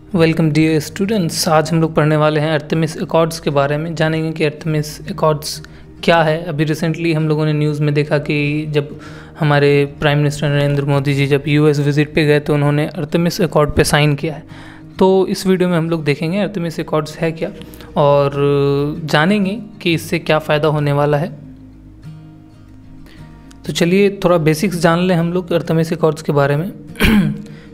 Welcome dear students. आज हम लोग पढ़ने वाले हैं आर्टेमिस एकॉर्ड्स के बारे में। जानेंगे कि आर्टेमिस एकॉर्ड्स क्या है। अभी रिसेंटली हम लोगों ने न्यूज़ में देखा कि जब हमारे प्राइम मिनिस्टर नरेंद्र मोदी जी जब यूएस विज़िट पे गए तो उन्होंने आर्टेमिस एकॉर्ड पे साइन किया है। तो इस वीडियो में हम लोग देखेंगे आर्टेमिस एकॉर्ड्स है क्या और जानेंगे कि इससे क्या फ़ायदा होने वाला है। तो चलिए थोड़ा बेसिक्स जान लें हम लोग आर्टेमिस एकॉर्ड्स के बारे में।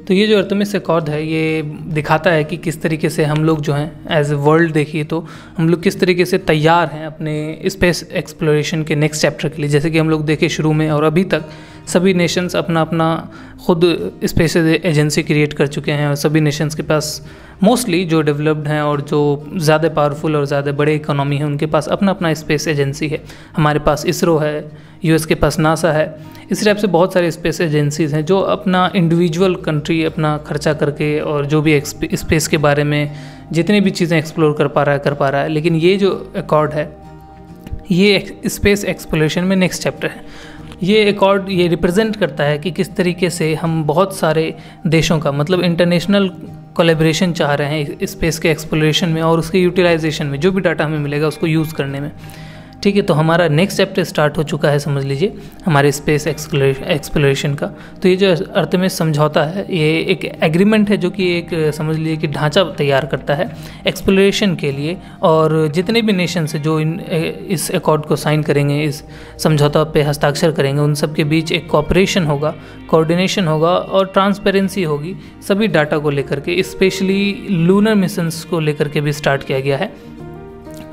तो ये जो आर्टेमिस एकॉर्ड है ये दिखाता है कि किस तरीके से हम लोग जो हैं एज ए वर्ल्ड देखिए तो हम लोग किस तरीके से तैयार हैं अपने स्पेस एक्सप्लोरेशन के नेक्स्ट चैप्टर के लिए। जैसे कि हम लोग देखे शुरू में और अभी तक सभी नेशंस अपना अपना खुद स्पेस एजेंसी क्रिएट कर चुके हैं और सभी नेशंस के पास मोस्टली जो डेवलप्ड हैं और जो ज़्यादा पावरफुल और ज़्यादा बड़े इकोनॉमी है उनके पास अपना अपना स्पेस एजेंसी है। हमारे पास इसरो है, यूएस के पास नासा है। इस टाइप से बहुत सारे स्पेस एजेंसीज़ हैं जो अपना इंडिविजुअल कंट्री अपना खर्चा करके और जो भी स्पेस के बारे में जितनी भी चीज़ें एक्सप्लोर कर पा रहा है। लेकिन ये जो एकॉर्ड है ये स्पेस एक्सप्लोरेशन में नेक्स्ट चैप्टर है। ये एकॉर्ड ये रिप्रेजेंट करता है कि किस तरीके से हम बहुत सारे देशों का मतलब इंटरनेशनल कोलैबोरेशन चाह रहे हैं स्पेस के एक्सप्लोरेशन में और उसके यूटिलाइजेशन में, जो भी डाटा हमें मिलेगा उसको यूज़ करने में। ठीक है, तो हमारा नेक्स्ट चैप्टर स्टार्ट हो चुका है, समझ लीजिए, हमारे स्पेस एक्सप्लोरेशन का। तो ये जो आर्टेमिस समझौता है ये एक एग्रीमेंट है जो कि एक समझ लीजिए कि ढांचा तैयार करता है एक्सप्लोरेशन के लिए। और जितने भी नेशन से जो इस एकॉर्ड को साइन करेंगे, इस समझौता पे हस्ताक्षर करेंगे, उन सब के बीच एक कोऑपरेशन होगा, कोऑर्डिनेशन होगा और ट्रांसपेरेंसी होगी सभी डाटा को लेकर के। स्पेशली लूनर मिशंस को लेकर के भी स्टार्ट किया गया है।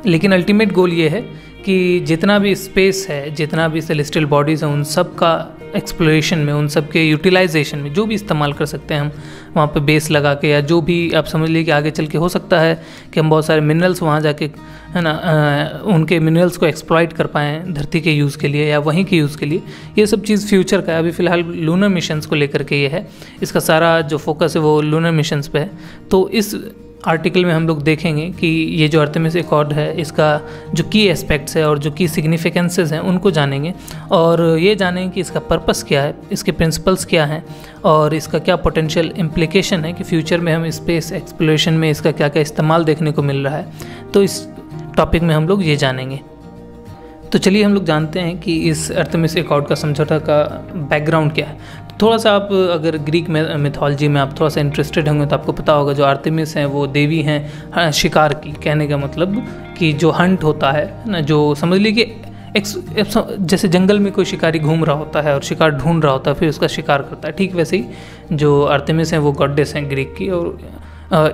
लेकिन अल्टीमेट गोल ये है कि जितना भी स्पेस है, जितना भी सेलेस्टियल बॉडीज़ हैं, उन सब का एक्सप्लोरेशन में, उन सब के यूटिलाइजेशन में जो भी इस्तेमाल कर सकते हैं हम वहाँ पे बेस लगा के, या जो भी आप समझ लीजिए कि आगे चल के हो सकता है कि हम बहुत सारे मिनरल्स वहाँ जाके है ना उनके मिनरल्स को एक्सप्लॉइट कर पाएँ धरती के यूज़ के लिए या वहीं के यूज़ के लिए। ये सब चीज़ फ्यूचर का है। अभी फ़िलहाल लूनर मिशंस को लेकर के ये है, इसका सारा जो फोकस है वो लूनर मिशंस पे है। तो इस आर्टिकल में हम लोग देखेंगे कि ये जो आर्टेमिस एकॉर्ड है इसका जो की एस्पेक्ट्स है और जो की सिग्निफिकेंसेस हैं उनको जानेंगे और ये जानेंगे कि इसका पर्पस क्या है, इसके प्रिंसिपल्स क्या हैं और इसका क्या पोटेंशियल इम्प्लीकेशन है कि फ्यूचर में हम स्पेस एक्सप्लोरेशन में इसका क्या क्या इस्तेमाल देखने को मिल रहा है। तो इस टॉपिक में हम लोग ये जानेंगे। तो चलिए हम लोग जानते हैं कि इस आर्टेमिस एकॉर्ड का समझौता का बैकग्राउंड क्या है। थोड़ा सा आप अगर ग्रीक मिथोलॉजी में आप थोड़ा सा इंटरेस्टेड होंगे तो आपको पता होगा जो आर्टेमिस हैं वो देवी हैं शिकार की। कहने का मतलब कि जो हंट होता है ना, जो समझ लीजिए कि जैसे जंगल में कोई शिकारी घूम रहा होता है और शिकार ढूंढ रहा होता है फिर उसका शिकार करता है, ठीक वैसे ही जो आर्टेमिस हैं वो गॉडेस हैं ग्रीक की। और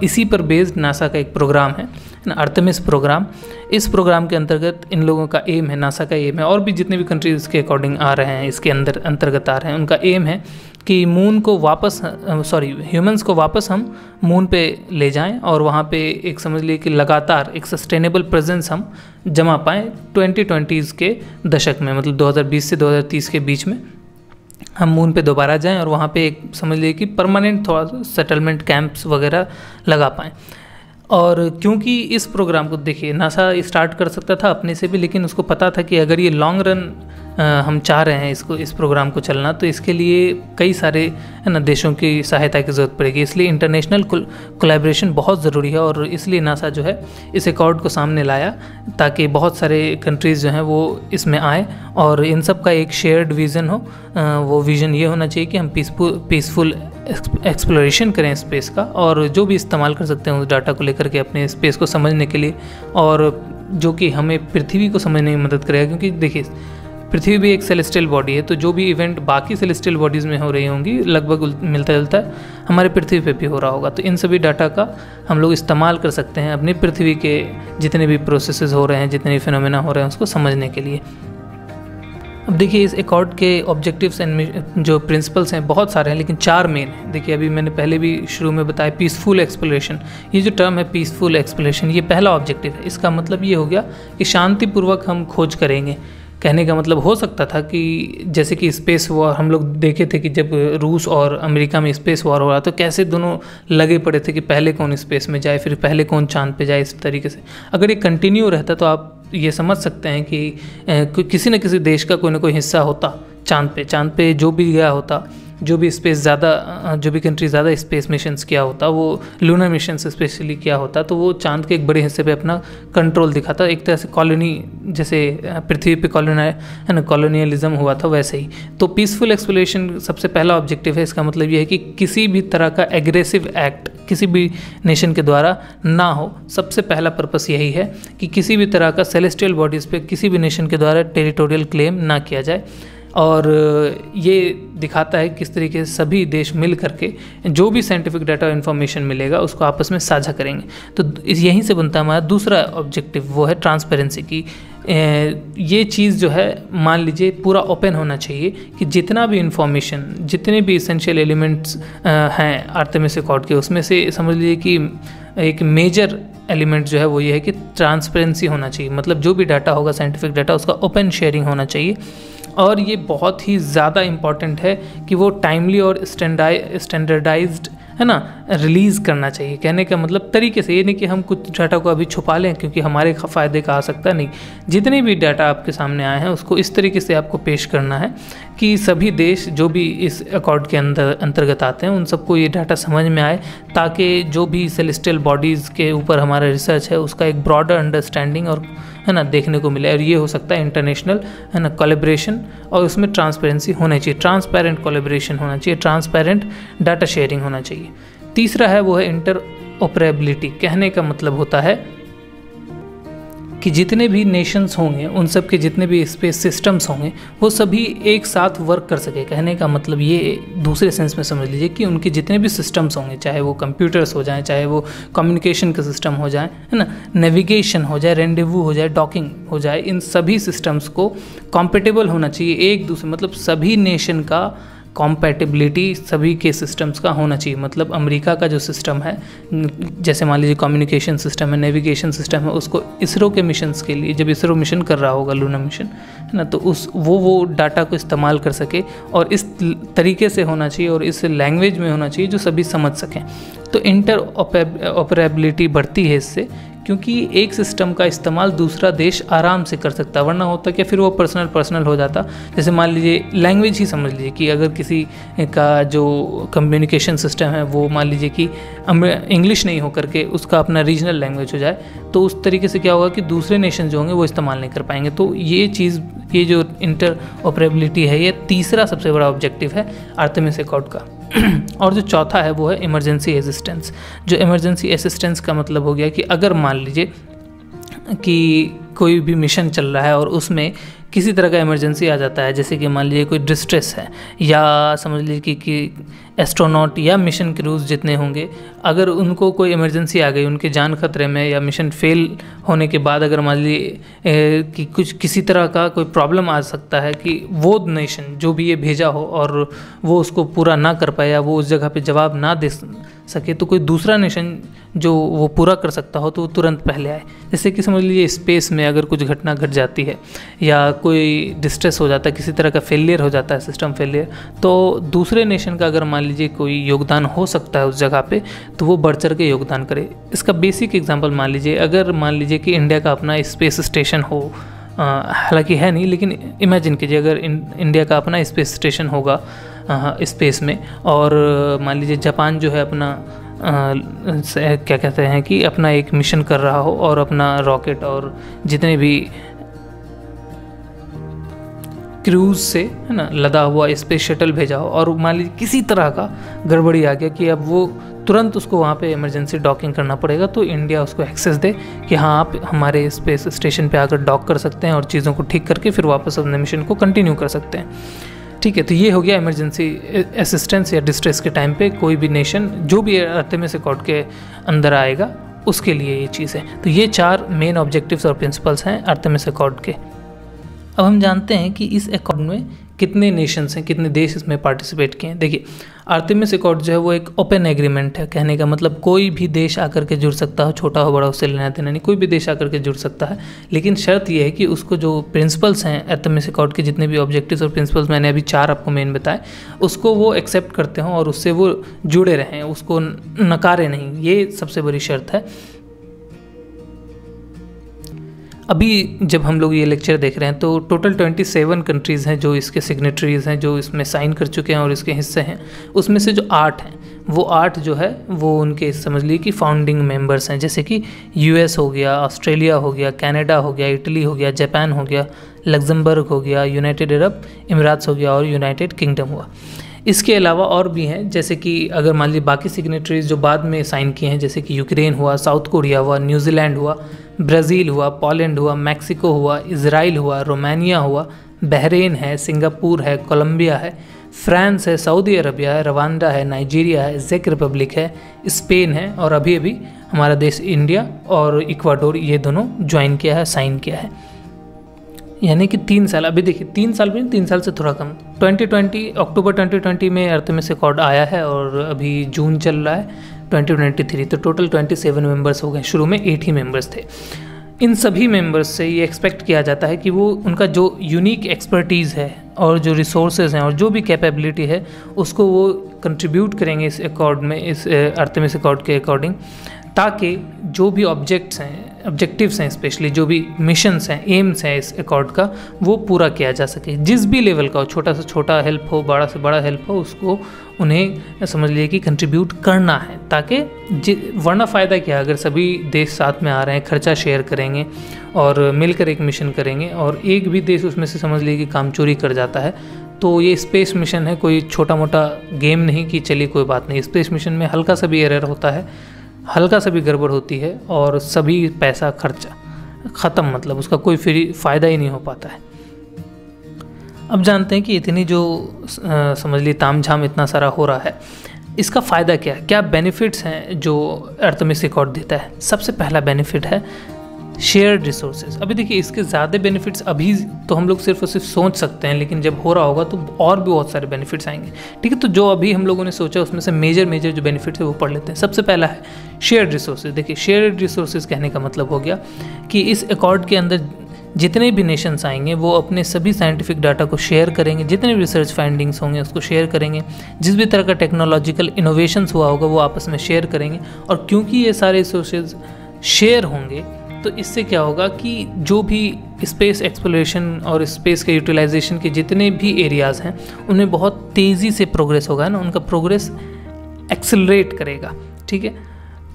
इसी पर बेस्ड नासा का एक प्रोग्राम है ना, आर्टेमिस प्रोग्राम। इस प्रोग्राम के अंतर्गत इन लोगों का एम है, नासा का एम है और भी जितने भी कंट्रीज़ के अकॉर्डिंग आ रहे हैं इसके अंतर्गत आ रहे हैं, उनका एम है कि मून को वापस ह्यूमंस को वापस हम मून पे ले जाएं और वहाँ पे एक समझ लीजिए कि लगातार एक सस्टेनेबल प्रेजेंस हम जमा पाएँ 2020s के दशक में, मतलब 2020 से 2030 के बीच में हम मून पे दोबारा जाएं और वहाँ पे एक समझ लीजिए कि परमानेंट थोड़ा सा सेटलमेंट कैंप्स वगैरह लगा पाएँ। और क्योंकि इस प्रोग्राम को देखिए नासा स्टार्ट कर सकता था अपने से भी, लेकिन उसको पता था कि अगर ये लॉन्ग रन हम चाह रहे हैं इस प्रोग्राम को चलना तो इसके लिए कई सारे है ना देशों की सहायता की ज़रूरत पड़ेगी। इसलिए इंटरनेशनल कोलैबोरेशन बहुत ज़रूरी है और इसलिए नासा जो है इस एकॉर्ड को सामने लाया ताकि बहुत सारे कंट्रीज़ जो हैं वो इसमें आए और इन सब का एक शेयर्ड विज़न हो। वो विज़न ये होना चाहिए कि हम पीसफुल एक्सप्लोरेशन करें स्पेस का और जो भी इस्तेमाल कर सकते हैं उस डाटा को लेकर के अपने स्पेस को समझने के लिए, और जो कि हमें पृथ्वी को समझने में मदद करेगा। क्योंकि देखिए पृथ्वी भी एक सेलेस्टियल बॉडी है, तो जो भी इवेंट बाकी सेलेस्टियल बॉडीज़ में हो रही होंगी लगभग मिलता जुलता हमारे पृथ्वी पे भी हो रहा होगा। तो इन सभी डाटा का हम लोग इस्तेमाल कर सकते हैं अपनी पृथ्वी के जितने भी प्रोसेसेस हो रहे हैं, जितने भी फिनोमेना हो रहे हैं उसको समझने के लिए। अब देखिए इस एकॉर्ड के ऑब्जेक्टिव्स एंड जो प्रिंसिपल्स हैं बहुत सारे हैं, लेकिन 4 मेन हैं। देखिए अभी मैंने पहले भी शुरू में बताया पीसफुल एक्सप्लोरेशन। ये जो टर्म है पीसफुल एक्सप्लोरेशन ये पहला ऑब्जेक्टिव है। इसका मतलब ये हो गया कि शांतिपूर्वक हम खोज करेंगे। कहने का मतलब हो सकता था कि जैसे कि स्पेस वॉर हम लोग देखे थे कि जब रूस और अमेरिका में स्पेस वॉर हो रहा तो कैसे दोनों लगे पड़े थे कि पहले कौन स्पेस में जाए, फिर पहले कौन चांद पे जाए। इस तरीके से अगर ये कंटिन्यू रहता तो आप ये समझ सकते हैं कि किसी न किसी देश का कोई ना कोई हिस्सा होता चांद पे जो भी गया होता जो भी कंट्री ज़्यादा स्पेस मिशंस किया होता, वो लूनर मिशन स्पेशली किया होता, तो वो चांद के एक बड़े हिस्से पे अपना कंट्रोल दिखाता, एक तरह से कॉलोनी, जैसे पृथ्वी पे कॉलोनियलिज्म हुआ था वैसे ही। तो पीसफुल एक्सप्लोरेशन सबसे पहला ऑब्जेक्टिव है। इसका मतलब ये है कि किसी भी तरह का एग्रेसिव एक्ट किसी भी नेशन के द्वारा ना हो। सबसे पहला पर्पस यही है कि किसी भी तरह का सेलेस्टियल बॉडीज़ पे किसी भी नेशन के द्वारा टेरिटोरियल क्लेम ना किया जाए। और ये दिखाता है किस तरीके से सभी देश मिल करके जो भी साइंटिफिक डाटा और इन्फॉर्मेशन मिलेगा उसको आपस में साझा करेंगे। तो यहीं से बनता है हमारा दूसरा ऑब्जेक्टिव, वो है ट्रांसपेरेंसी की। ये चीज़ जो है मान लीजिए पूरा ओपन होना चाहिए कि जितना भी इंफॉर्मेशन, जितने भी इसेंशियल एलिमेंट्स हैं आर्टेमिस अकॉर्ड के, उसमें से समझ लीजिए कि एक मेजर एलिमेंट जो है वो ये है कि ट्रांसपेरेंसी होना चाहिए। मतलब जो भी डाटा होगा, साइंटिफिक डाटा, उसका ओपन शेयरिंग होना चाहिए। और ये बहुत ही ज़्यादा इम्पॉर्टेंट है कि वो टाइमली और स्टैंडर्डाइज्ड है ना रिलीज़ करना चाहिए। कहने का मतलब तरीके से, ये नहीं कि हम कुछ डाटा को अभी छुपा लें क्योंकि हमारे फ़ायदे का आ सकता नहीं। जितने भी डाटा आपके सामने आए हैं उसको इस तरीके से आपको पेश करना है कि सभी देश जो भी इस अकॉर्ड के अंतर्गत आते हैं उन सबको ये डाटा समझ में आए, ताकि जो भी सेलेस्टियल बॉडीज़ के ऊपर हमारा रिसर्च है उसका एक ब्रॉडर अंडरस्टैंडिंग और है ना देखने को मिले। और ये हो सकता है इंटरनेशनल है ना कोलैबोरेशन, और उसमें ट्रांसपेरेंसी होनी चाहिए, ट्रांसपेरेंट कोलैबोरेशन होना चाहिए, ट्रांसपेरेंट डाटा शेयरिंग होना चाहिए। तीसरा है वो है इंटरऑपरेबिलिटी। कहने का मतलब होता है कि जितने भी नेशंस होंगे उन सब के जितने भी स्पेस सिस्टम्स होंगे वो सभी एक साथ वर्क कर सके। कहने का मतलब ये दूसरे सेंस में समझ लीजिए कि उनके जितने भी सिस्टम्स होंगे, चाहे वो कंप्यूटर्स हो जाएं, चाहे वो कम्युनिकेशन का सिस्टम हो जाए, है ना, नेविगेशन हो जाए, रेंडेवू हो जाए, डॉकिंग हो जाए, इन सभी सिस्टम्स को कॉम्पेटेबल होना चाहिए एक दूसरे, मतलब सभी नेशन का कॉम्पैटिबिलिटी सभी के सिस्टम्स का होना चाहिए। मतलब अमेरिका का जो सिस्टम है, जैसे मान लीजिए कम्युनिकेशन सिस्टम है, नेविगेशन सिस्टम है, उसको इसरो के मिशंस के लिए, जब इसरो मिशन कर रहा होगा लूनर मिशन, है ना, तो वो डाटा को इस्तेमाल कर सके और इस तरीके से होना चाहिए और इस लैंग्वेज में होना चाहिए जो सभी समझ सकें। तो इंटरऑपरेबिलिटी बढ़ती है इससे, क्योंकि एक सिस्टम का इस्तेमाल दूसरा देश आराम से कर सकता है। वरना होता क्या, फिर वो पर्सनल हो जाता। जैसे मान लीजिए लैंग्वेज ही समझ लीजिए कि अगर किसी का जो कम्युनिकेशन सिस्टम है वो मान लीजिए कि इंग्लिश नहीं हो करके उसका अपना रीजनल लैंग्वेज हो जाए, तो उस तरीके से क्या होगा कि दूसरे नेशन जो होंगे वो इस्तेमाल नहीं कर पाएंगे। तो ये चीज़, ये जो इंटरऑपरेबिलिटी है, ये तीसरा सबसे बड़ा ऑब्जेक्टिव है आर्टेमिस अकॉर्ड का। और जो चौथा है वो है इमरजेंसी असिस्टेंस। जो इमरजेंसी असिस्टेंस का मतलब हो गया कि अगर मान लीजिए कि कोई भी मिशन चल रहा है और उसमें किसी तरह का इमरजेंसी आ जाता है, जैसे कि मान लीजिए कोई डिस्ट्रेस है, या समझ लीजिए कि एस्ट्रोनॉट या मिशन क्रूज जितने होंगे, अगर उनको कोई इमरजेंसी आ गई, उनकी जान खतरे में, या मिशन फेल होने के बाद अगर मान लीजिए कि कुछ किसी तरह का कोई प्रॉब्लम आ सकता है कि वो नेशन जो भी ये भेजा हो और वो उसको पूरा ना कर पाए या वो उस जगह पे जवाब ना दे सके, तो कोई दूसरा नेशन जो वो पूरा कर सकता हो तो वो तुरंत पहले आए। जैसे कि समझ लीजिए स्पेस में अगर कुछ घटना घट जाती है या कोई डिस्ट्रेस हो जाता है, किसी तरह का फेलियर हो जाता है, सिस्टम फेलियर, तो दूसरे नेशन का अगर मान लीजिए कोई योगदान हो सकता है उस जगह पे, तो वो बढ़ चढ़ के योगदान करे। इसका बेसिक एग्जांपल मान लीजिए, अगर मान लीजिए कि इंडिया का अपना स्पेस स्टेशन हो, हालांकि है नहीं, लेकिन इमेजिन कीजिए अगर इंडिया का अपना स्पेस स्टेशन होगा स्पेस में, और मान लीजिए जापान जो है अपना क्या कहते हैं कि अपना एक मिशन कर रहा हो और अपना रॉकेट और जितने भी क्रूज से, है ना, लदा हुआ स्पेस शटल भेजा हो, और मान लीजिए किसी तरह का गड़बड़ी आ गया कि अब वो तुरंत उसको वहाँ पे इमरजेंसी डॉकिंग करना पड़ेगा, तो इंडिया उसको एक्सेस दे कि हाँ आप हमारे स्पेस स्टेशन पे आकर डॉक कर सकते हैं और चीज़ों को ठीक करके फिर वापस अपने मिशन को कंटिन्यू कर सकते हैं। ठीक है, तो ये हो गया इमरजेंसी असिस्टेंस या डिस्ट्रेस के टाइम पे कोई भी नेशन जो भी आर्टेमिस अकॉर्ड के अंदर आएगा उसके लिए ये चीज़ है। तो ये 4 मेन ऑब्जेक्टिव्स और प्रिंसिपल्स हैं आर्टेमिस अकॉर्ड के। अब हम जानते हैं कि इस अकॉर्ड में कितने नेशंस हैं, कितने देश इसमें पार्टिसिपेट किए हैं। देखिए आर्टेमिस अकॉर्ड जो है वो एक ओपन एग्रीमेंट है। कहने का मतलब कोई भी देश आकर के जुड़ सकता हो, छोटा हो बड़ा उससे लेना देना नहीं, कोई भी देश आकर के जुड़ सकता है। लेकिन शर्त ये है कि उसको जो प्रिंसिपल्स हैं आर्टेमिस अकॉर्ड के, जितने भी ऑब्जेक्टिव्स और प्रिंसिपल्स मैंने अभी 4 आपको मेन बताए, उसको वो एक्सेप्ट करते हों और उससे वो जुड़े रहें, उसको नकारे नहीं। ये सबसे बड़ी शर्त है। अभी जब हम लोग ये लेक्चर देख रहे हैं तो टोटल 27 कंट्रीज़ हैं जो इसके सिग्नेटरीज़ हैं, जो इसमें साइन कर चुके हैं और इसके हिस्से हैं। उसमें से जो 8 हैं वो 8 जो है वो उनके समझ लीजिए कि फाउंडिंग मेंबर्स हैं, जैसे कि यूएस हो गया, ऑस्ट्रेलिया हो गया, कनाडा हो गया, इटली हो गया, जापान हो गया, लग्जमबर्ग हो गया, यूनाइटेड अरब इमिराट्स हो गया और यूनाइटेड किंगडम हुआ। इसके अलावा और भी हैं, जैसे कि अगर मान लीजिए बाकी सिग्नेटरीज जो बाद में साइन किए हैं, जैसे कि यूक्रेन हुआ, साउथ कोरिया हुआ, न्यूजीलैंड हुआ, ब्राज़ील हुआ, पोलैंड हुआ, मैक्सिको हुआ, इज़राइल हुआ, रोमानिया हुआ, बहरीन है, सिंगापुर है, कोलंबिया है, फ्रांस है, सऊदी अरबिया है, रवांडा है, नाइजीरिया है, चेक रिपब्लिक है, स्पेन है और अभी अभी हमारा देश इंडिया और इक्वाडोर, ये दोनों ज्वाइन किया है, साइन किया है। यानी कि 3 साल, अभी देखिए 3 साल भी, 3 साल से थोड़ा कम, 2020 अक्टूबर 2020 में आर्टेमिस अकॉर्ड आया है और अभी जून चल रहा है 2023, तो टोटल 27 मेंबर्स हो गए। शुरू में 8 ही मेंबर्स थे। इन सभी मेंबर्स से ये एक्सपेक्ट किया जाता है कि वो उनका जो यूनिक एक्सपर्टीज़ है और जो रिसोर्सेज हैं और जो भी कैपेबिलिटी है उसको वो कंट्रीब्यूट करेंगे इस अकॉर्ड में, इस आर्टेमिस अकॉर्ड के अकॉर्डिंग, ताकि जो भी ऑब्जेक्टिव्स हैं, स्पेशली जो भी मिशंस हैं, एम्स हैं इस अकॉर्ड का, वो पूरा किया जा सके। जिस भी लेवल का हो, छोटा से छोटा हेल्प हो, बड़ा से बड़ा हेल्प हो, उसको उन्हें समझ लीजिए कि कंट्रीब्यूट करना है, ताकि वरना फ़ायदा क्या है अगर सभी देश साथ में आ रहे हैं, खर्चा शेयर करेंगे और मिलकर एक मिशन करेंगे और एक भी देश उसमें से समझ लीजिए कि काम चोरी कर जाता है, तो ये स्पेस मिशन है, कोई छोटा मोटा गेम नहीं कि चलिए कोई बात नहीं। स्पेस मिशन में हल्का सा भी एरर होता है, हल्का सा भी गड़बड़ होती है और सभी पैसा खर्चा ख़त्म, मतलब उसका कोई फ्री फ़ायदा ही नहीं हो पाता है। अब जानते हैं कि इतनी जो समझ ली तामझाम इतना सारा हो रहा है, इसका फ़ायदा क्या है, क्या बेनिफिट्स हैं जो आर्टेमिस अकॉर्ड देता है। सबसे पहला बेनिफिट है शेयर्ड रिसोर्सेज। अभी देखिए इसके ज़्यादा बेनिफिट्स अभी तो हम लोग सिर्फ और सिर्फ सोच सकते हैं, लेकिन जब हो रहा होगा तो और भी बहुत सारे बेनिफिट्स आएंगे। ठीक है, तो जो अभी हम लोगों ने सोचा उसमें से मेजर जो बेनिफिट्स है वो पढ़ लेते हैं। सबसे पहला है शेयर्ड रिसोर्सेज। देखिए शेयर्ड रिसोर्सेज कहने का मतलब हो गया कि इस अकॉर्ड के अंदर जितने भी नेशंस आएंगे वो अपने सभी साइंटिफिक डाटा को शेयर करेंगे, जितने भी रिसर्च फाइंडिंग्स होंगे उसको शेयर करेंगे, जिस भी तरह का टेक्नोलॉजिकल इनोवेशंस हुआ होगा वो आपस में शेयर करेंगे। और क्योंकि ये सारे रिसोर्सेज शेयर होंगे तो इससे क्या होगा कि जो भी स्पेस एक्सप्लोरेशन और स्पेस के यूटिलाइजेशन के जितने भी एरियाज़ हैं उनमें बहुत तेज़ी से प्रोग्रेस होगा ना, उनका प्रोग्रेस एक्सेलरेट करेगा। ठीक है,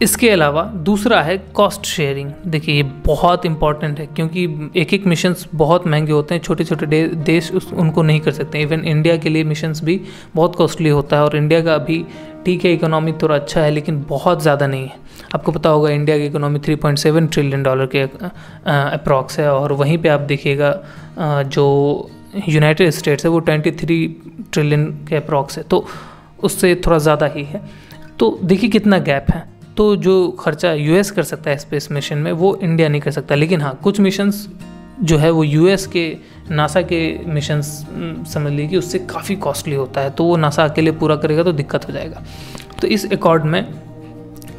इसके अलावा दूसरा है कॉस्ट शेयरिंग। देखिए ये बहुत इंपॉर्टेंट है क्योंकि एक एक मिशंस बहुत महंगे होते हैं, छोटे छोटे देश उनको नहीं कर सकते। इवन इंडिया के लिए मिशंस भी बहुत कॉस्टली होता है और इंडिया का अभी ठीक है इकोनॉमी थोड़ा अच्छा है लेकिन बहुत ज़्यादा नहीं है। आपको पता होगा इंडिया की इकोनॉमी $3.7 ट्रिलियन के अप्रॉक्स है और वहीं पे आप देखिएगा जो यूनाइटेड स्टेट्स है वो 23 ट्रिलियन के अप्रॉक्स है, तो उससे थोड़ा ज़्यादा ही है। तो देखिए कितना गैप है। तो जो खर्चा यूएस कर सकता है स्पेस मिशन में वो इंडिया नहीं कर सकता, लेकिन हाँ कुछ मिशंस जो है वो यूएस के नासा के मिशंस समझ लीजिए कि उससे काफ़ी कॉस्टली होता है, तो वो नासा अकेले पूरा करेगा तो दिक्कत हो जाएगा। तो इस अकॉर्ड में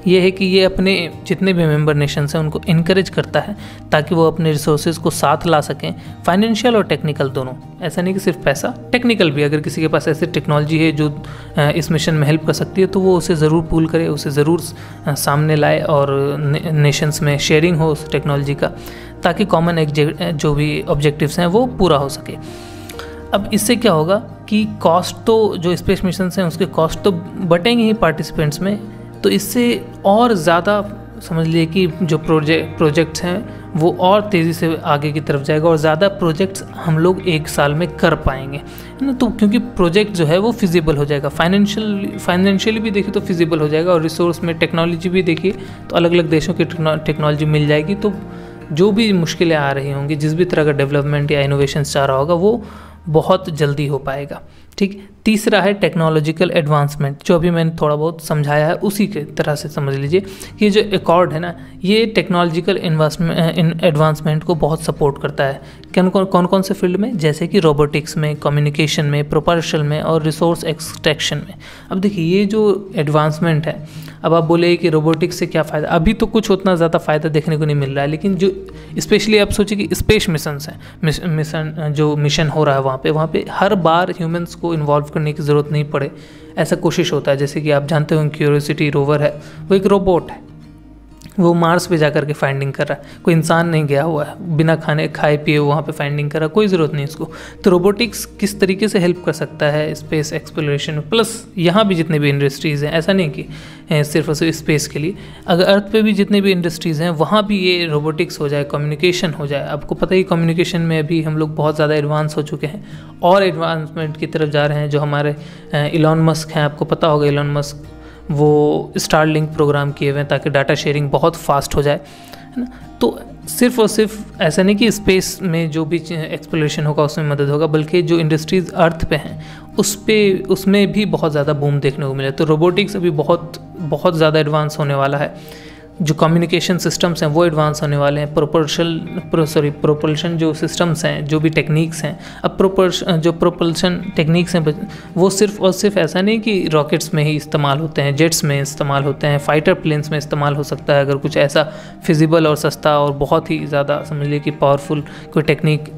ये है कि ये अपने जितने भी मेंबर नेशंस हैं उनको इनकरेज करता है ताकि वो अपने रिसोर्सेज को साथ ला सकें, फाइनेंशियल और टेक्निकल दोनों। ऐसा नहीं कि सिर्फ पैसा, टेक्निकल भी। अगर किसी के पास ऐसी टेक्नोलॉजी है जो इस मिशन में हेल्प कर सकती है तो वो उसे ज़रूर पूल करे, उसे ज़रूर सामने लाए और नेशंस में शेयरिंग हो उस टेक्नोलॉजी का, ताकि कॉमन जो भी ऑब्जेक्टिव्स हैं वो पूरा हो सके। अब इससे क्या होगा कि कॉस्ट तो जो स्पेस मिशन हैं उसके कॉस्ट तो बटेंगे ही पार्टिसिपेंट्स में, तो इससे और ज़्यादा समझ लिए कि जो प्रोजेक्ट्स हैं वो और तेज़ी से आगे की तरफ जाएगा और ज़्यादा प्रोजेक्ट्स हम लोग एक साल में कर पाएंगे ना। तो क्योंकि प्रोजेक्ट जो है वो फिजिबल हो जाएगा, फाइनेंशियली भी देखिए तो फिजिबल हो जाएगा और रिसोर्स में टेक्नोलॉजी भी देखिए तो अलग अलग देशों की टेक्नोलॉजी मिल जाएगी। तो जो भी मुश्किलें आ रही होंगी, जिस भी तरह का डेवलपमेंट या इनोवेशन चाह रहा होगा वो बहुत जल्दी हो पाएगा। ठीक, तीसरा है टेक्नोलॉजिकल एडवांसमेंट, जो अभी मैंने थोड़ा बहुत समझाया है उसी के तरह से समझ लीजिए कि जो अकॉर्ड है ना ये टेक्नोलॉजिकल एडवांसमेंट को बहुत सपोर्ट करता है। कौन कौन से फील्ड में, जैसे कि रोबोटिक्स में, कम्युनिकेशन में, प्रोपल्शन में और रिसोर्स एक्सट्रैक्शन में। अब देखिए ये जो एडवांसमेंट है, अब आप बोले कि रोबोटिक्स से क्या फ़ायदा, अभी तो कुछ उतना ज़्यादा फ़ायदा देखने को नहीं मिल रहा है, लेकिन जो स्पेशली आप सोचिए कि स्पेस मिशंस हैं, जो मिशन हो रहा है वहाँ पे हर बार ह्यूमंस को इन्वॉल्व करने की ज़रूरत नहीं पड़े, ऐसा कोशिश होता है। जैसे कि आप जानते हो क्यूरियोसिटी रोवर है, वो एक रोबोट है वो मार्स पे जाकर के फाइंडिंग कर रहा है, कोई इंसान नहीं गया हुआ है, बिना खाए पिए वहाँ पे फाइंडिंग कर रहा है, कोई ज़रूरत नहीं इसको। तो रोबोटिक्स किस तरीके से हेल्प कर सकता है स्पेस एक्सप्लोरेशन में, प्लस यहाँ भी जितने भी इंडस्ट्रीज़ हैं, ऐसा नहीं कि सिर्फ और सिर्फ स्पेस के लिए, अगर अर्थ पे भी जितने भी इंडस्ट्रीज़ हैं वहाँ भी ये रोबोटिक्स हो जाए, कम्युनिकेशन हो जाए। आपको पता ही कम्युनिकेशन में अभी हम लोग बहुत ज़्यादा एडवांस हो चुके हैं और एडवांसमेंट की तरफ जा रहे हैं। जो हमारे इलॉन मस्क हैं, आपको पता होगा इलॉन मस्क, वो स्टारलिंक प्रोग्राम किए हुए हैं ताकि डाटा शेयरिंग बहुत फास्ट हो जाए, है ना। तो सिर्फ और सिर्फ ऐसा नहीं कि स्पेस में जो भी एक्सप्लोरेशन होगा उसमें मदद होगा, बल्कि जो इंडस्ट्रीज़ अर्थ पे हैं उसमें भी बहुत ज़्यादा बूम देखने को मिला। तो रोबोटिक्स अभी बहुत बहुत ज़्यादा एडवांस होने वाला है। जो कम्युनिकेशन सिस्टम्स हैं वो एडवांस होने वाले हैं। प्रोपल्शन जो सिस्टम्स हैं, जो भी टेक्निक्स हैं, अब प्रोपल्शन टेक्निक्स हैं वो सिर्फ और सिर्फ ऐसा नहीं कि रॉकेट्स में ही इस्तेमाल होते हैं, जेट्स में इस्तेमाल होते हैं, फाइटर प्लेन्स में इस्तेमाल हो सकता है। अगर कुछ ऐसा फिजिबल और सस्ता और बहुत ही ज़्यादा समझ लीजिए कि पावरफुल कोई टेक्निक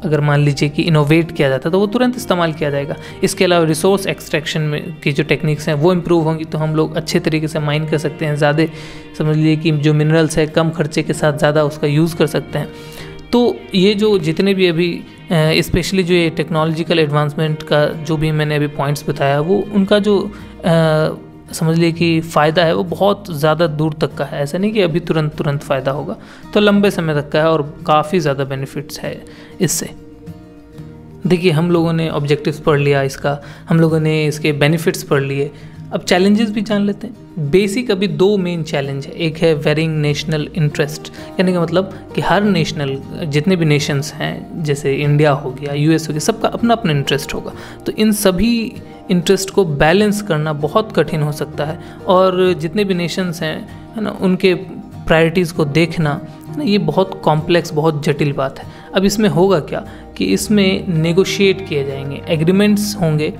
अगर मान लीजिए कि इनोवेट किया जाता है तो वो तुरंत इस्तेमाल किया जाएगा। इसके अलावा रिसोर्स एक्सट्रैक्शन में की जो टेक्निक्स हैं वो इम्प्रूव होंगी, तो हम लोग अच्छे तरीके से माइन कर सकते हैं, ज़्यादा समझ लीजिए कि जो मिनरल्स है कम खर्चे के साथ ज़्यादा उसका यूज़ कर सकते हैं। तो ये जो जितने भी अभी स्पेशली जो ये टेक्नोलॉजिकल एडवांसमेंट का जो भी मैंने अभी पॉइंट्स बताया, वो उनका जो समझ लिए कि फ़ायदा है वो बहुत ज़्यादा दूर तक का है। ऐसा नहीं कि अभी तुरंत फ़ायदा होगा, तो लंबे समय तक का है और काफ़ी ज़्यादा बेनिफिट्स है इससे। देखिए, हम लोगों ने ऑब्जेक्टिव्स पढ़ लिया इसका, हम लोगों ने इसके बेनिफिट्स पढ़ लिए, अब चैलेंजेस भी जान लेते हैं। बेसिक अभी दो मेन चैलेंज है। एक है वेरिंग नेशनल इंटरेस्ट, कहने का मतलब कि हर नेशनल जितने भी नेशंस हैं, जैसे इंडिया हो गया, यूएस हो गया, सबका अपना अपना इंटरेस्ट होगा। तो इन सभी इंटरेस्ट को बैलेंस करना बहुत कठिन हो सकता है, और जितने भी नेशंस हैं, है ना, उनके प्रायोरिटीज़ को देखना, है ना, ये बहुत कॉम्प्लेक्स, बहुत जटिल बात है। अब इसमें होगा क्या कि इसमें नेगोशिएट किए जाएंगे, एग्रीमेंट्स होंगे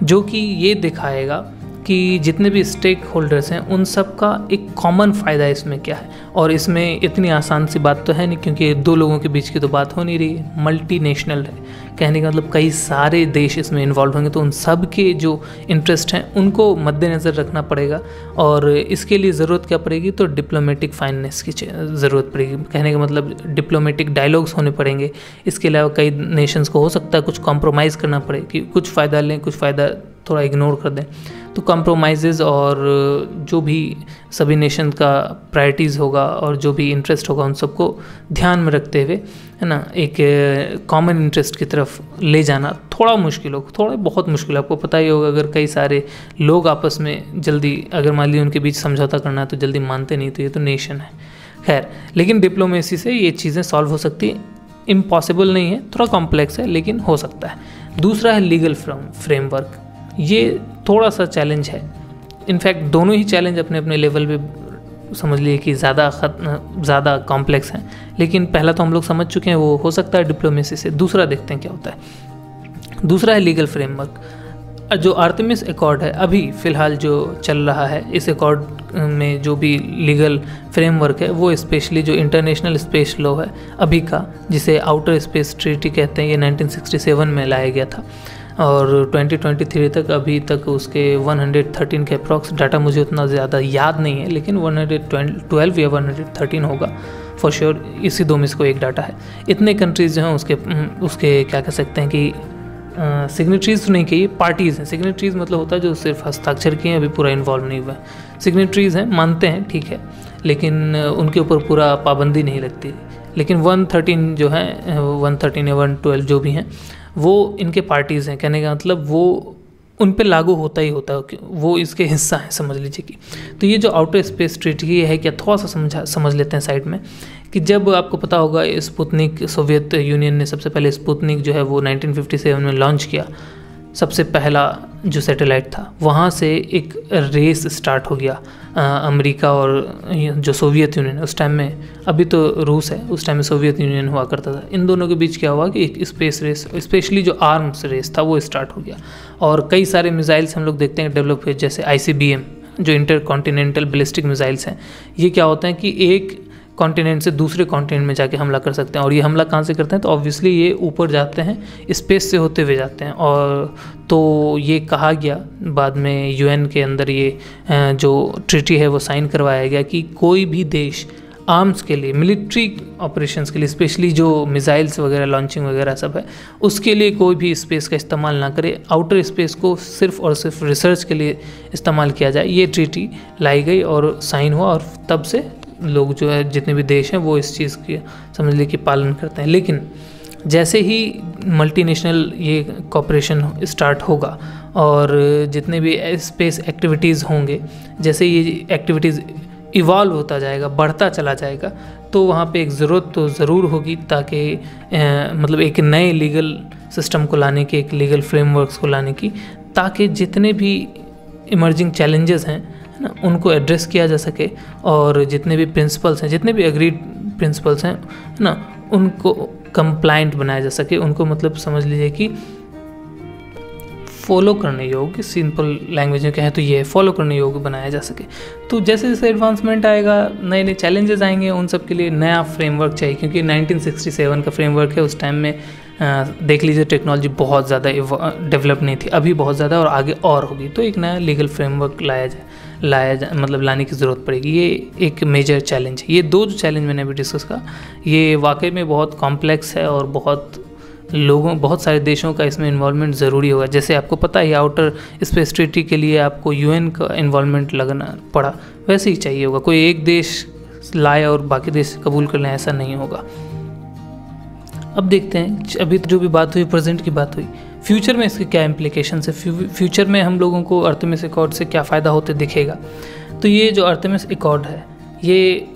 जो कि ये दिखाएगा कि जितने भी स्टेक होल्डर्स हैं उन सब का एक कॉमन फ़ायदा इसमें क्या है। और इसमें इतनी आसान सी बात तो है नहीं, क्योंकि दो लोगों के बीच की तो बात हो नहीं रही है, मल्टी नेशनल है, कहने का मतलब कई सारे देश इसमें इन्वॉल्व होंगे। तो उन सब के जो इंटरेस्ट हैं उनको मद्देनज़र रखना पड़ेगा, और इसके लिए ज़रूरत क्या पड़ेगी, तो डिप्लोमेटिक फाइनेंस की ज़रूरत पड़ेगी। कहने का मतलब डिप्लोमेटिक डायलॉग्स होने पड़ेंगे। इसके अलावा कई नेशंस को हो सकता है कुछ कॉम्प्रोमाइज़ करना पड़े, कि कुछ फ़ायदा लें, कुछ फ़ायदा थोड़ा इग्नोर कर दें। तो कॉम्प्रोमाइज़ और जो भी सभी नेशन का प्रायोरिटीज़ होगा और जो भी इंटरेस्ट होगा उन सबको ध्यान में रखते हुए, है ना, एक कॉमन इंटरेस्ट की तरफ ले जाना थोड़ा मुश्किल हो, थोड़ा बहुत मुश्किल। आपको पता ही होगा, अगर कई सारे लोग आपस में जल्दी, अगर मान लीजिए उनके बीच समझौता करना है तो जल्दी मानते नहीं, तो ये तो नेशन है। खैर, लेकिन डिप्लोमेसी से ये चीज़ें सॉल्व हो सकती हैं। इम्पॉसिबल नहीं है, थोड़ा कॉम्प्लेक्स है, लेकिन हो सकता है। दूसरा है लीगल फ्रेमवर्क। ये थोड़ा सा चैलेंज है। इनफैक्ट दोनों ही चैलेंज अपने अपने लेवल पे समझ लिए कि ज़्यादा कॉम्प्लेक्स हैं, लेकिन पहला तो हम लोग समझ चुके हैं, वो हो सकता है डिप्लोमेसी से। दूसरा देखते हैं क्या होता है। दूसरा है लीगल फ्रेमवर्क। जो आर्टेमिस अकॉर्ड है अभी फ़िलहाल जो चल रहा है, इस अकॉर्ड में जो भी लीगल फ्रेमवर्क है वो स्पेशली जो इंटरनेशनल स्पेस लॉ है अभी का, जिसे आउटर स्पेस ट्रीटी कहते हैं, ये 1967 में लाया गया था, और 2023 तक अभी तक उसके 113 के अप्रॉक्स डाटा, मुझे उतना ज़्यादा याद नहीं है, लेकिन 112 या 113 होगा फॉर श्योर। इसी दो में से कोई एक डाटा है। इतने कंट्रीज़ जो हैं उसके क्या कह सकते हैं कि सिग्नेटरीज तो नहीं कहिए, पार्टीज़ हैं। सिग्नेटरीज मतलब होता है जो सिर्फ हस्ताक्षर किए हैं, अभी पूरा इन्वॉल्व नहीं हुआ है। सिग्नेटरीज हैं, मानते हैं, ठीक है, लेकिन उनके ऊपर पूरा पाबंदी नहीं लगती। लेकिन 113 जो है, 113 या 112 जो भी हैं, वो इनके पार्टीज़ हैं। कहने का मतलब वो उन पे लागू होता ही होता है, वो इसके हिस्सा है, समझ लीजिए कि। तो ये जो आउटर स्पेस ट्रीटी है क्या, थोड़ा सा समझ लेते हैं साइड में, कि जब आपको पता होगा स्पुतनिक, सोवियत यूनियन ने सबसे पहले स्पुतनिक जो है वो 1957 में लॉन्च किया, सबसे पहला जो सैटेलाइट था, वहाँ से एक रेस स्टार्ट हो गया अमेरिका और जो सोवियत यूनियन, उस टाइम में, अभी तो रूस है, उस टाइम में सोवियत यूनियन हुआ करता था। इन दोनों के बीच क्या हुआ कि एक स्पेस रेस, स्पेशली जो आर्म्स रेस था वो स्टार्ट हो गया, और कई सारे मिसाइल्स हम लोग देखते हैं डेवलप हुए, जैसे ICBM जो इंटर कॉन्टिनेंटल बैलिस्टिक मिसाइल्स हैं। ये क्या होता है कि एक कॉन्टिनेंट से दूसरे कॉन्टिनेंट में जाके हमला कर सकते हैं। और ये हमला कहाँ से करते हैं, तो ऑब्वियसली ये ऊपर जाते हैं, स्पेस से होते हुए जाते हैं। और तो ये कहा गया बाद में यूएन के अंदर, ये जो ट्रीटी है वो साइन करवाया गया कि कोई भी देश आर्म्स के लिए, मिलिट्री ऑपरेशंस के लिए, स्पेशली जो मिसाइल्स वगैरह लॉन्चिंग वगैरह सब है, उसके लिए कोई भी स्पेस का इस्तेमाल ना करे। आउटर स्पेस को सिर्फ और सिर्फ रिसर्च के लिए इस्तेमाल किया जाए। ये ट्रीटी लाई गई और साइन हुआ, और तब से लोग जो है, जितने भी देश हैं, वो इस चीज़ की समझ लीजिए कि पालन करते हैं। लेकिन जैसे ही मल्टीनेशनल ये कॉपरेशन स्टार्ट होगा और जितने भी स्पेस एक्टिविटीज़ होंगे, जैसे ये एक्टिविटीज़ इवॉल्व होता जाएगा, बढ़ता चला जाएगा, तो वहाँ पे एक ज़रूरत तो ज़रूर होगी, ताकि मतलब एक नए लीगल सिस्टम को लाने की, एक लीगल फ्रेमवर्क्स को लाने की, ताकि जितने भी इमर्जिंग चैलेंजेस हैं, है ना, उनको एड्रेस किया जा सके। और जितने भी प्रिंसिपल्स हैं, जितने भी एग्रीड प्रिंसिपल्स हैं, है ना, उनको कंप्लाइंट बनाया जा सके। उनको मतलब समझ लीजिए कि फॉलो करने योग्य, सिंपल लैंग्वेज में कहें तो ये फॉलो करने योग्य बनाया जा सके। तो जैसे जैसे एडवांसमेंट आएगा, नए नए चैलेंजेस आएंगे, उन सब के लिए नया फ्रेमवर्क चाहिए। क्योंकि 1967 का फ्रेमवर्क है, उस टाइम में देख लीजिए टेक्नोलॉजी बहुत ज़्यादा डेवलप नहीं थी, अभी बहुत ज़्यादा और आगे और होगी। तो एक नया लीगल फ्रेमवर्क मतलब लाने की ज़रूरत पड़ेगी। ये एक मेजर चैलेंज है। ये दो जो चैलेंज मैंने अभी डिस्कस करा, ये वाकई में बहुत कॉम्प्लेक्स है और बहुत सारे देशों का इसमें इन्वॉल्वमेंट ज़रूरी होगा। जैसे आपको पता है आउटर स्पेस ट्रीटी के लिए आपको यूएन का इन्वॉल्वमेंट लगना पड़ा, वैसे ही चाहिए होगा। कोई एक देश लाए और बाकी देश कबूल कर लें, ऐसा नहीं होगा। अब देखते हैं, अभी जो भी बात हुई, प्रेजेंट की बात हुई, फ्यूचर में इसके क्या इम्प्लीकेशन है, फ्यूचर में हम लोगों को आर्टेमिस अकॉर्ड से क्या फ़ायदा होते दिखेगा। तो ये जो आर्टेमिस अकॉर्ड है, ये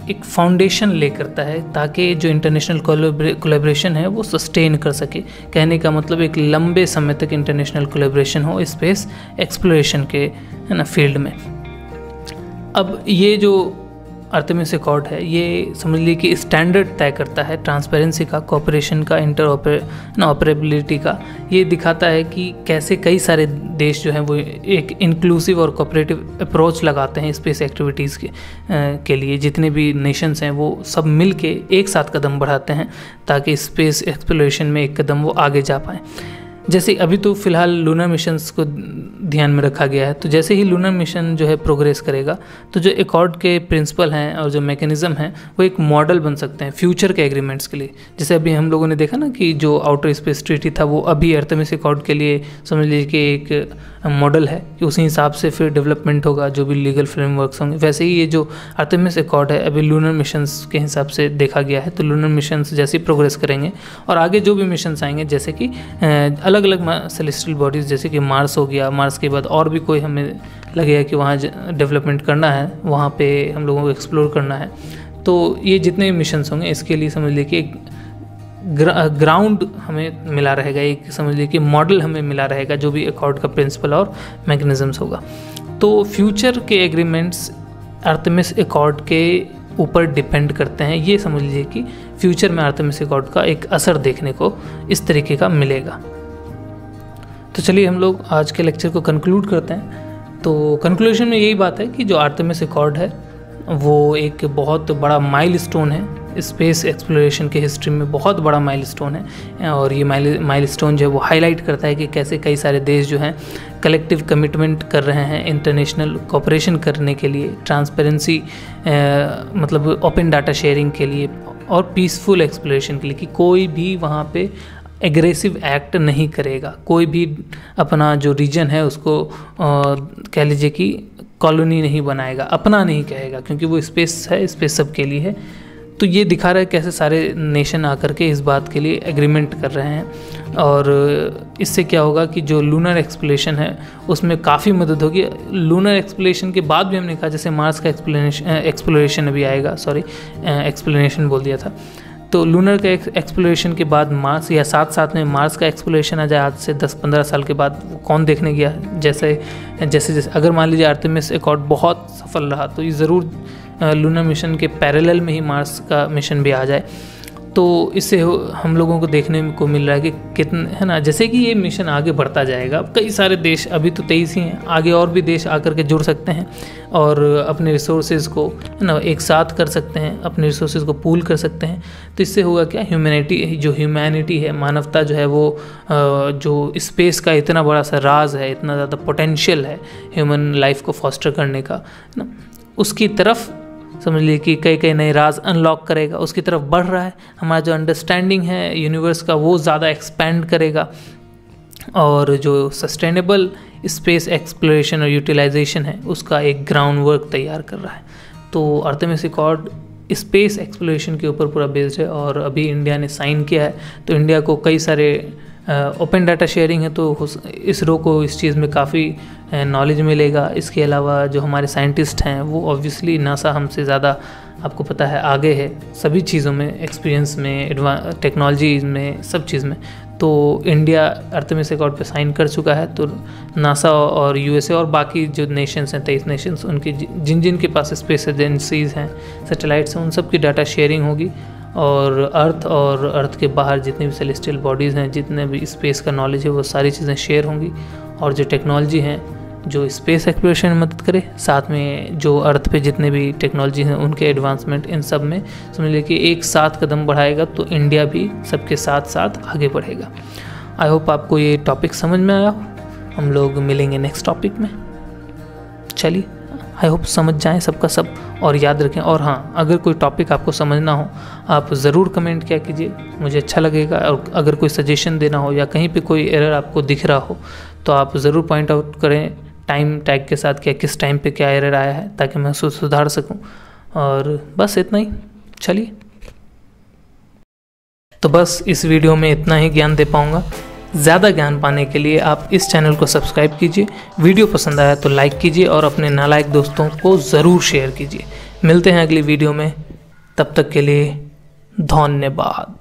एक फाउंडेशन ले करता है, ताकि जो इंटरनेशनल कोलैबोरेशन है वो सस्टेन कर सके। कहने का मतलब एक लंबे समय तक इंटरनेशनल कोलैबोरेशन हो स्पेस एक्सप्लोरेशन के, है ना, फील्ड में। अब ये जो आर्टेमिस अकॉर्ड है, ये समझ लीजिए कि स्टैंडर्ड तय करता है ट्रांसपेरेंसी का, कोऑपरेशन का, ऑपरेबिलिटी का। ये दिखाता है कि कैसे कई सारे देश जो हैं वो एक इंक्लूसिव और कोऑपरेटिव अप्रोच लगाते हैं स्पेस एक्टिविटीज़ के लिए। जितने भी नेशंस हैं वो सब मिल के एक साथ कदम बढ़ाते हैं, ताकि स्पेस एक्सप्लोरेशन में एक कदम वो आगे जा पाएँ। जैसे अभी तो फ़िलहाल लूनर मिशंस को ध्यान में रखा गया है। तो जैसे ही लूनर मिशन जो है प्रोग्रेस करेगा, तो जो अकॉर्ड के प्रिंसिपल हैं और जो मैकेनिज़्म हैं, वो एक मॉडल बन सकते हैं फ्यूचर के एग्रीमेंट्स के लिए। जैसे अभी हम लोगों ने देखा ना कि जो आउटर स्पेस ट्रीटी था, वो अभी आर्टेमिस अकॉर्ड के लिए समझ लीजिए कि एक मॉडल है, कि उसी हिसाब से फिर डेवलपमेंट होगा, जो भी लीगल फ्रेमवर्क्स होंगे। वैसे ही ये जो आर्टेमिस अकॉर्ड है, अभी लूनर मिशंस के हिसाब से देखा गया है। तो लूनर मिशंस जैसे ही प्रोग्रेस करेंगे और आगे जो भी मिशंस आएंगे, जैसे कि अलग अलग सेलेस्टियल बॉडीज़, जैसे कि मार्स हो गया, मार्स के बाद और भी कोई हमें लगेगा कि वहाँ डेवलपमेंट करना है, वहाँ पे हम लोगों को एक्सप्लोर करना है। तो ये जितने मिशंस होंगे, इसके लिए समझ लीजिए कि एक ग्राउंड हमें मिला रहेगा, एक समझ लीजिए कि मॉडल हमें मिला रहेगा, जो भी अकॉर्ड का प्रिंसिपल और मैकेनिज़म्स होगा। तो फ्यूचर के एग्रीमेंट्स आर्टेमिस अकॉर्ड के ऊपर डिपेंड करते हैं। ये समझ लीजिए कि फ्यूचर में आर्टेमिस अकॉर्ड का एक असर देखने को इस तरीके का मिलेगा। तो चलिए हम लोग आज के लेक्चर को कंक्लूड करते हैं। तो कंक्लूजन में यही बात है कि जो आर्टेमिस अकॉर्ड है वो एक बहुत बड़ा माइलस्टोन है स्पेस एक्सप्लोरेशन के हिस्ट्री में, बहुत बड़ा माइलस्टोन है। और ये माइलस्टोन जो है वो हाईलाइट करता है कि कैसे कई सारे देश जो हैं कलेक्टिव कमिटमेंट कर रहे हैं इंटरनेशनल कोऑपरेशन करने के लिए, ट्रांसपेरेंसी मतलब ओपन डाटा शेयरिंग के लिए और पीसफुल एक्सप्लोरेशन के लिए, कि कोई भी वहाँ पे एग्रेसिव एक्ट नहीं करेगा, कोई भी अपना जो रीजन है उसको कह लीजिए कि कॉलोनी नहीं बनाएगा, अपना नहीं कहेगा, क्योंकि वो स्पेस है, स्पेस सब के लिए है। तो ये दिखा रहा है कैसे सारे नेशन आकर के इस बात के लिए एग्रीमेंट कर रहे हैं। और इससे क्या होगा कि जो लूनर एक्सप्लोरेशन है उसमें काफ़ी मदद होगी। लूनर एक्सप्लोरेशन के बाद भी हमने कहा, जैसे मार्स का एक्सप्लोरेशन अभी आएगा, एक्सप्लेनेशन बोल दिया था। तो लूनर का एक्सप्लोरेशन के बाद मार्स, या साथ में मार्स का एक्सप्लोरेशन आ जाए आज से 10-15 साल के बाद, कौन देखने गया। जैसे अगर मान लीजिए आर्टेमिस अकॉर्ड बहुत सफल रहा, तो ये ज़रूर लूनर मिशन के पैरेलल में ही मार्स का मिशन भी आ जाए। तो इससे हम लोगों को देखने को मिल रहा है कि कितने, है ना, जैसे कि ये मिशन आगे बढ़ता जाएगा, कई सारे देश, अभी तो 23 ही हैं, आगे और भी देश आकर के जुड़ सकते हैं और अपने रिसोर्सेज को, है ना, एक साथ कर सकते हैं, अपने रिसोर्सेज को पूल कर सकते हैं। तो इससे होगा क्या, ह्यूमैनिटी है, मानवता जो है वो जो स्पेस का इतना बड़ा सा राज है, इतना ज़्यादा पोटेंशियल है ह्यूमन लाइफ को फॉस्टर करने का, है ना, उसकी तरफ समझ लीजिए कि कई कई नए राज अनलॉक करेगा, उसकी तरफ बढ़ रहा है। हमारा जो अंडरस्टैंडिंग है यूनिवर्स का वो ज़्यादा एक्सपैंड करेगा और जो सस्टेनेबल स्पेस एक्सप्लोरेशन और यूटिलाइजेशन है उसका एक ग्राउंड वर्क तैयार कर रहा है। तो आर्टेमिस अकॉर्ड स्पेस एक्सप्लोरेशन के ऊपर पूरा बेस्ड है और अभी इंडिया ने साइन किया है। तो इंडिया को कई सारे ओपन डाटा शेयरिंग है, तो इसरो को इस चीज़ में काफ़ी नॉलेज मिलेगा। इसके अलावा जो हमारे साइंटिस्ट हैं वो ऑब्वियसली नासा हमसे ज़्यादा, आपको पता है, आगे है सभी चीज़ों में, एक्सपीरियंस में, टेक्नोलॉजी में, सब चीज़ में। तो इंडिया आर्टेमिस अकॉर्ड पे साइन कर चुका है। तो नासा और यूएसए और बाकी जो नेशंस हैं, 23 नेशंस, उनकी जिन के पास स्पेस एजेंसीज़ हैं, सैटेलाइट्स हैं, उन सब की डाटा शेयरिंग होगी और अर्थ के बाहर जितने भी सेलेस्टियल बॉडीज़ हैं, जितने भी स्पेस का नॉलेज है, वो सारी चीज़ें शेयर होंगी। और जो टेक्नोलॉजी हैं जो स्पेस एक्सप्लोरेशन में मदद करे, साथ में जो अर्थ पे जितने भी टेक्नोलॉजी हैं उनके एडवांसमेंट, इन सब में समझ लीजिए कि एक साथ कदम बढ़ाएगा तो इंडिया भी सबके साथ साथ आगे बढ़ेगा। आई होप आपको ये टॉपिक समझ में आया हो। हम लोग मिलेंगे नेक्स्ट टॉपिक में। चलिए, आई होप समझ जाएं सबका सब और याद रखें। और हाँ, अगर कोई टॉपिक आपको समझना हो आप ज़रूर कमेंट किया कीजिए, मुझे अच्छा लगेगा। और अगर कोई सजेशन देना हो या कहीं पे कोई एरर आपको दिख रहा हो तो आप ज़रूर पॉइंट आउट करें टाइम टैग के साथ, क्या किस टाइम पे क्या एरर आया है, ताकि मैं उसको सुधार सकूं। और बस इतना ही। चलिए, तो बस इस वीडियो में इतना ही ज्ञान दे पाऊँगा। ज़्यादा ज्ञान पाने के लिए आप इस चैनल को सब्सक्राइब कीजिए, वीडियो पसंद आया तो लाइक कीजिए और अपने नालायक दोस्तों को ज़रूर शेयर कीजिए। मिलते हैं अगली वीडियो में, तब तक के लिए धन्यवाद।